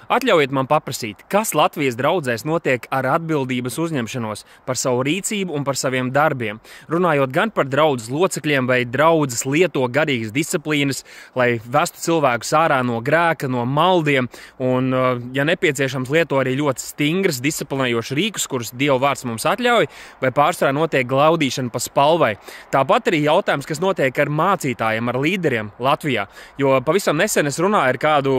Atļaujiet man paprasīt, kas Latvijas draudzēs notiek ar atbildības uzņemšanos par savu rīcību un par saviem darbiem, runājot gan par draudzes locekļiem, vai draudzes lieto garīgas disciplīnas, lai vestu cilvēkus ārā no grēka, no maldiem, un, ja nepieciešams, lieto arī ļoti stingras, disciplinējošas rīkus, kurus Dieva vārds mums atļauj, vai pārsvarā notiek glaudīšana pa spalvai. Tāpat arī jautājums, kas notiek ar mācītājiem, ar līderiem Latvijā, jo pavisam nesen es runāju ar kādu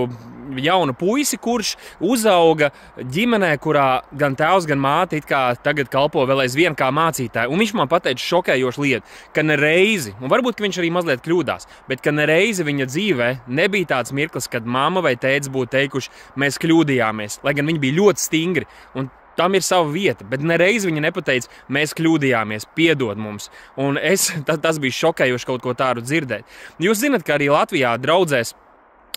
jaunu puisi, kurš uzauga ģimenē, kurā gan tēvs, gan māte it kā tagad kalpo vēl aizvien kā mācītāji. Un viņš man pateica šokējošu lietu, ka nereizi, un varbūt ka viņš arī mazliet kļūdās, bet ka nereizi viņa dzīvē nebija tāds mirklis, kad mamma vai tētis būtu teikuši, mēs kļūdījāmies, lai gan viņi bija ļoti stingri. Un tam ir sava vieta, bet nereiz viņa nepateica, mēs kļūdījāmies, piedod mums. Un tas bija šokējoši kaut ko tādu dzirdēt. Jūs zinat, ka arī Latvijā draudzēs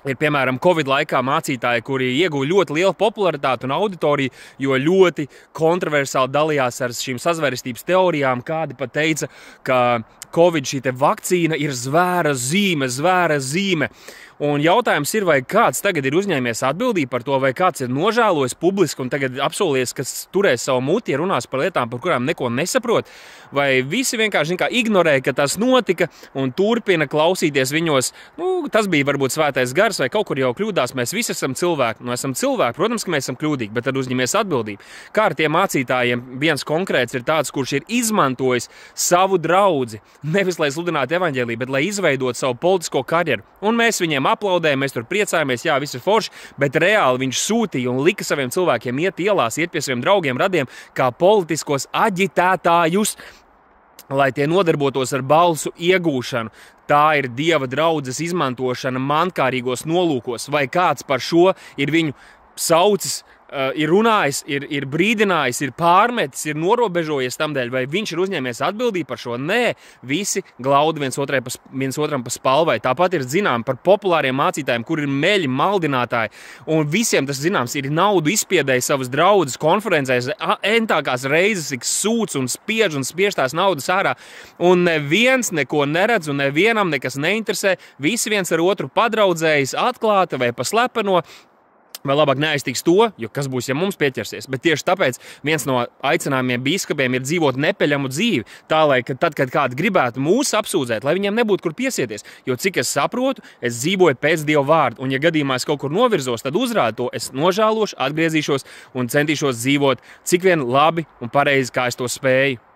ir, piemēram, Covid laikā mācītāji, kuri ieguva ļoti lielu popularitāti un auditoriju, jo ļoti kontroversiāli dalījās ar šīm sazvērestības teorijām. Kādi pat teica, ka Covid šī te vakcīna ir zvēra zīme. Un jautājums ir, vai kāds tagad ir uzņēmies atbildību par to, vai kāds ir nožēlojis publiski un tagad apsolies, ka turēs savu muti, runās par lietām, par kurām neko nesaprot, vai visi vienkārši ignorē, ka tas notika un turpina klausīties viņos. Tas bija varbūt svētais gars vai kaut kur jau kļūdās. Mēs visi esam cilvēki. Esam cilvēki, protams, ka mēs esam kļūdīgi, bet tad uzņemies atbildību. Kā ar tiem mācītājiem viens konkrēts ir tāds, kurš ir izmantojis savu draudzi, nevis lai sludinātu evaņģēliju, bet lai izveidotu savu politisko karjeru. Un mēs viņiem aplaudējam, mēs tur priecājamies, jā, viss ir forši, bet reāli viņš sūtīja un lika saviem cilvēkiem iet ielās, iet pie saviem draugiem, radiem, kā politiskos aģitētājus, lai tie nodarbotos ar balsu iegūšanu. Tā ir Dieva draudzes izmantošana mankārīgos nolūkos, vai kāds par šo ir viņu saucis, ir runājis, ir brīdinājis, ir pārmetis, ir norobežojies tamdēļ, vai viņš ir uzņēmies atbildību par šo? Nē, visi glaudi viens otram pa spalvai. Tāpat ir zinām par populāriem mācītājiem, kur ir meļi, maldinātāji, un visiem tas zināms ir naudu izspiedēja savas draudzes konferencēs, entākās reizes ik sūc un spiež tās naudas ārā, un neviens neko neredz, un nevienam nekas neinteresē, visi viens ar otru padraudzējas atklāti vai pa slepeno. Vai labāk neaiztiks to, jo kas būs, ja mums pieķersies. Bet tieši tāpēc viens no aicinājumiem bīskapiem ir dzīvot nepeļamu dzīvi, tā lai tad, kad kāds gribētu mūs apsūdzēt, lai viņiem nebūtu kur piesieties. Jo cik es saprotu, es dzīvoju pēc Dieva vārda, un ja gadījumā es kaut kur novirzos, tad uzrādu to, es nožēlošu, atgriezīšos un centīšos dzīvot cik vien labi un pareizi, kā es to spēju.